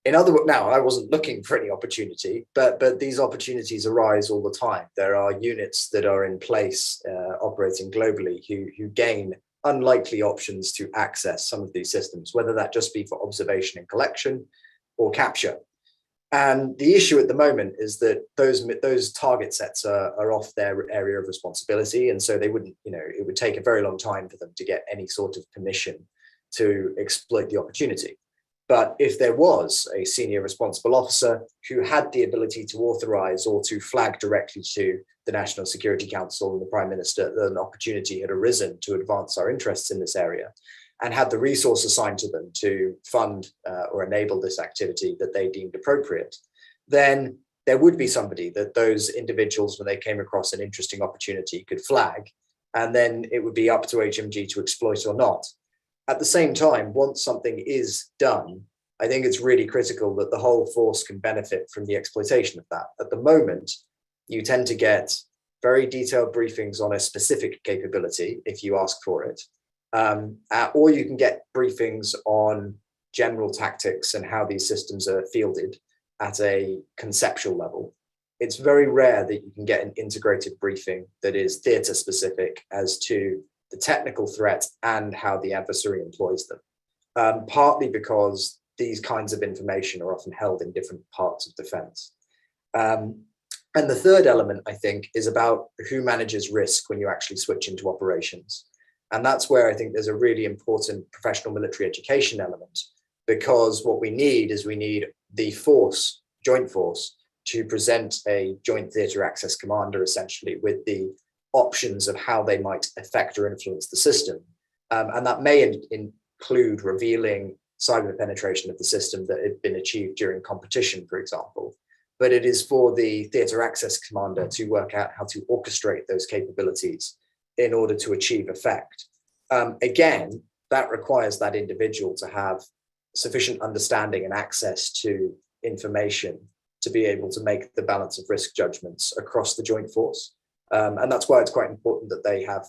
In other words, now I wasn't looking for any opportunity, but these opportunities arise all the time. There are units that are in place operating globally who gain unlikely options to access some of these systems, whether that just be for observation and collection or capture. And the issue at the moment is that those target sets are off their area of responsibility, and so they wouldn't, it would take a very long time for them to get any sort of permission to exploit the opportunity. But if there was a senior responsible officer who had the ability to authorize or to flag directly to the National Security Council and the Prime Minister that an opportunity had arisen to advance our interests in this area, and had the resource assigned to them to fund or enable this activity that they deemed appropriate, then there would be somebody that those individuals, when they came across an interesting opportunity, could flag, and then it would be up to HMG to exploit or not. At the same time, once something is done, I think it's really critical that the whole force can benefit from the exploitation of that. At the moment, you tend to get very detailed briefings on a specific capability if you ask for it, or you can get briefings on general tactics and how these systems are fielded at a conceptual level. It's very rare that you can get an integrated briefing that is theatre specific as to the technical threat and how the adversary employs them, partly because these kinds of information are often held in different parts of defense. And the third element, I think, is about who manages risk when you actually switch into operations. And that's where I think there's a really important professional military education element, because what we need is we need the force, joint force, to present a joint theatre access commander, essentially, with the options of how they might affect or influence the system. And that may include revealing cyber penetration of the system that had been achieved during competition, for example. But it is for the theatre access commander to work out how to orchestrate those capabilities in order to achieve effect. Again, that requires that individual to have sufficient understanding and access to information to be able to make the balance of risk judgments across the joint force. And that's why it's quite important that they have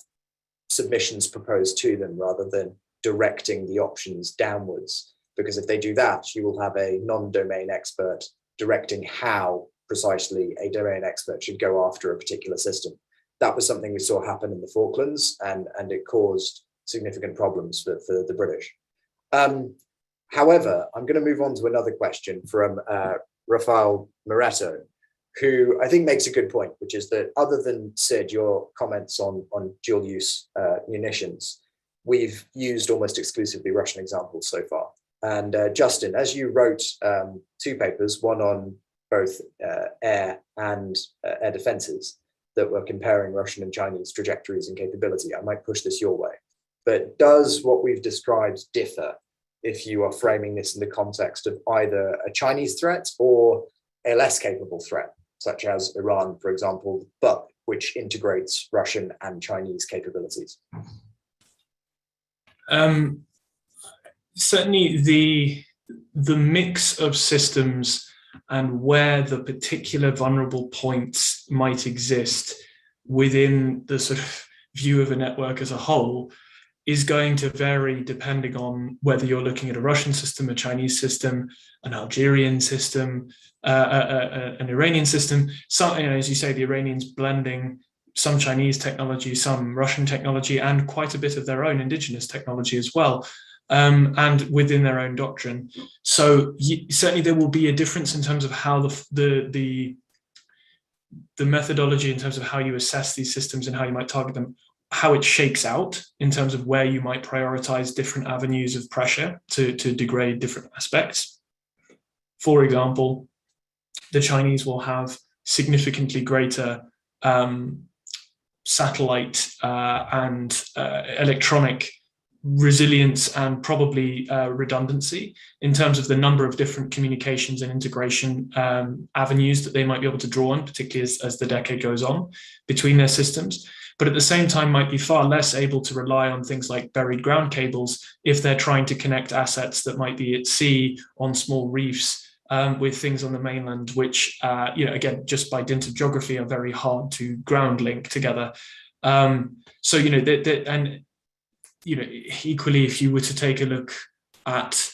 submissions proposed to them rather than directing the options downwards. Because if they do that, you will have a non-domain expert directing how precisely a domain expert should go after a particular system. That was something we saw happen in the Falklands, and it caused significant problems for the British. However, I'm going to move on to another question from Rafael Moretto, who I think makes a good point, which is that other than, Sid, your comments on dual use munitions, we've used almost exclusively Russian examples so far. And Justin, as you wrote two papers, one on both air and air defenses that were comparing Russian and Chinese trajectories and capability, I might push this your way. But does what we've described differ if you are framing this in the context of either a Chinese threat or a less capable threat, such as Iran, for example, but which integrates Russian and Chinese capabilities? Certainly the mix of systems and where the particular vulnerable points might exist within the sort of view of a network as a whole is going to vary depending on whether you're looking at a Russian system, a Chinese system, an Algerian system, an Iranian system. Some, as you say, the Iranians blending some Chinese technology, some Russian technology, and quite a bit of their own indigenous technology as well, and within their own doctrine. So certainly there will be a difference in terms of how the methodology in terms of how you assess these systems and how you might target them, how it shakes out in terms of where you might prioritize different avenues of pressure to degrade different aspects. For example, the Chinese will have significantly greater satellite and electronic resilience and probably redundancy in terms of the number of different communications and integration avenues that they might be able to draw on, particularly as the decade goes on between their systems. But at the same time might be far less able to rely on things like buried ground cables if they're trying to connect assets that might be at sea on small reefs with things on the mainland, which, again, just by dint of geography are very hard to ground link together. So, equally, if you were to take a look at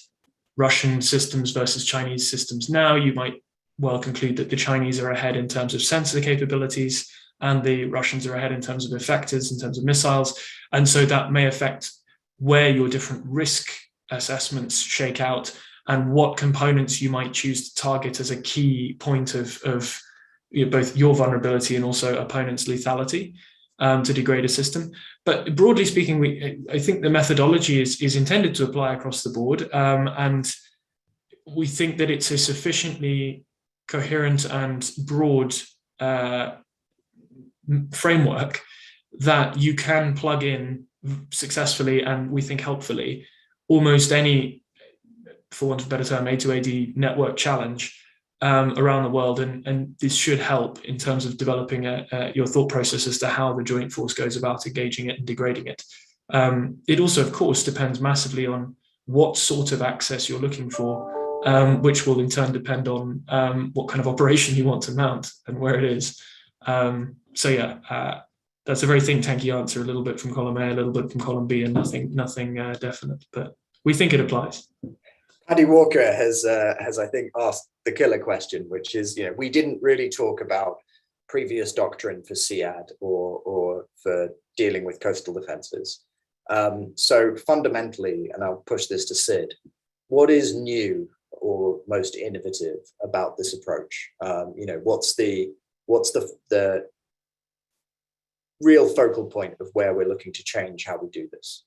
Russian systems versus Chinese systems now, you might well conclude that the Chinese are ahead in terms of sensor capabilities, and the Russians are ahead in terms of effectors, in terms of missiles. And so that may affect where your different risk assessments shake out and what components you might choose to target as a key point of both your vulnerability and also opponent's lethality to degrade a system. But broadly speaking, I think the methodology is intended to apply across the board. And we think that it's a sufficiently coherent and broad framework that you can plug in successfully and we think helpfully almost any, for want of a better term, A to AD network challenge around the world, and this should help in terms of developing your thought process as to how the joint force goes about engaging it and degrading it. It also, of course, depends massively on what sort of access you're looking for, which will in turn depend on what kind of operation you want to mount and where it is. So yeah, that's a very think tanky answer, a little bit from column A, a little bit from column B, and nothing definite, but we think it applies. Paddy Walker has I think asked the killer question, which is, we didn't really talk about previous doctrine for SEAD or for dealing with coastal defenses. So fundamentally, and I'll push this to Sid, what is new or most innovative about this approach? What's the real focal point of where we're looking to change how we do this?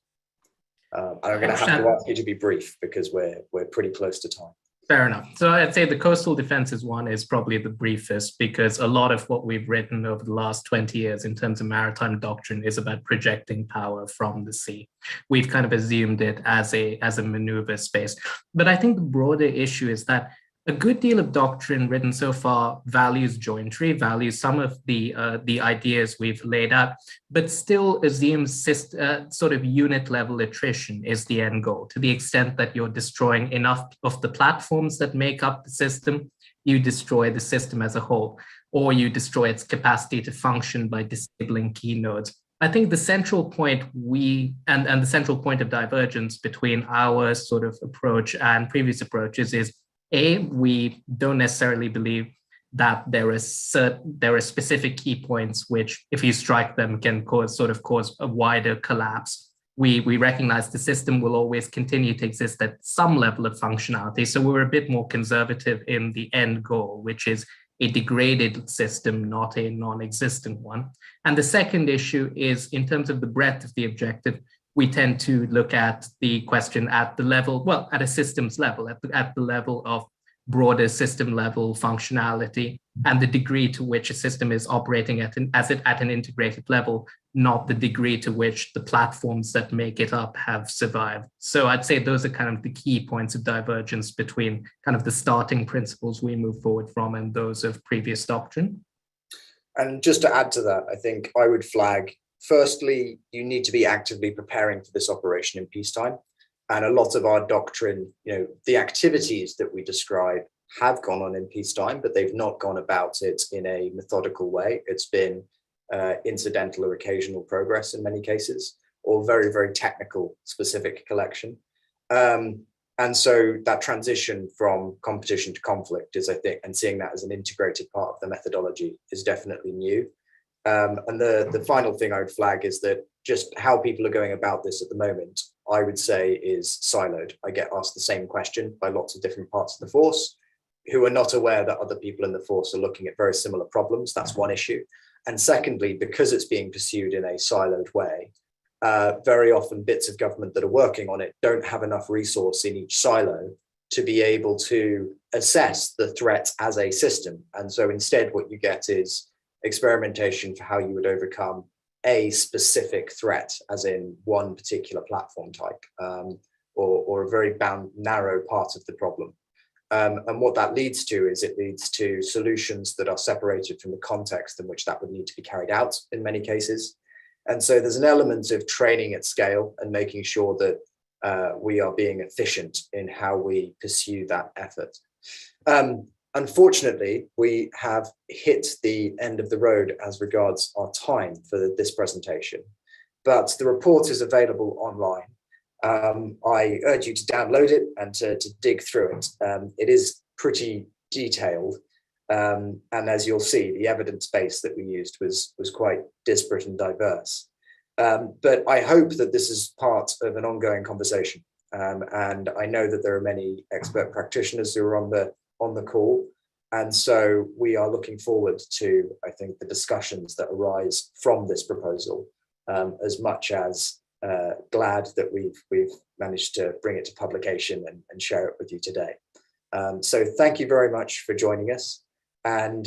I'm going to have to ask you to be brief because we're pretty close to time. Fair enough. So I'd say the coastal defenses one is probably the briefest, because a lot of what we've written over the last 20 years in terms of maritime doctrine is about projecting power from the sea. We've kind of assumed it as a maneuver space. But I think the broader issue is that a good deal of doctrine written so far values jointry, values some of the ideas we've laid out, but still assumes sort of unit level attrition is the end goal. To the extent that you're destroying enough of the platforms that make up the system, you destroy the system as a whole, or you destroy its capacity to function by disabling key nodes. I think the central point and the central point of divergence between our sort of approach and previous approaches is, we don't necessarily believe that there are specific key points which, if you strike them, can cause a wider collapse. We recognize the system will always continue to exist at some level of functionality, so we're a bit more conservative in the end goal, which is a degraded system, not a non-existent one. And the second issue is, in terms of the breadth of the objective, we tend to look at the question at the level, well, at a systems level, at the level of broader system level functionality and the degree to which a system is operating at an integrated level, not the degree to which the platforms that make it up have survived. So I'd say those are kind of the key points of divergence between kind of the starting principles we move forward from and those of previous doctrine. And just to add to that, I think I would flag, firstly, you need to be actively preparing for this operation in peacetime. And a lot of our doctrine, the activities that we describe have gone on in peacetime, but they've not gone about it in a methodical way. It's been incidental or occasional progress in many cases, or very, very technical specific collection. And so that transition from competition to conflict is, I think, and seeing that as an integrated part of the methodology is definitely new. And the final thing I would flag is that just how people are going about this at the moment, I would say, is siloed. I get asked the same question by lots of different parts of the force who are not aware that other people in the force are looking at very similar problems. That's one issue. And secondly, because it's being pursued in a siloed way, very often bits of government that are working on it don't have enough resource in each silo to be able to assess the threat as a system. And so instead what you get is experimentation for how you would overcome a specific threat, as in one particular platform type, or a very narrow part of the problem. And what that leads to is it leads to solutions that are separated from the context in which that would need to be carried out in many cases. And so there's an element of training at scale and making sure that we are being efficient in how we pursue that effort. Unfortunately, we have hit the end of the road as regards our time for this presentation, but the report is available online. I urge you to download it and to dig through it. It is pretty detailed, and as you'll see, the evidence base that we used was quite disparate and diverse. But I hope that this is part of an ongoing conversation, and I know that there are many expert practitioners who are on the call, and so we are looking forward to, I think, the discussions that arise from this proposal, as much as glad that we've managed to bring it to publication and share it with you today. So thank you very much for joining us, and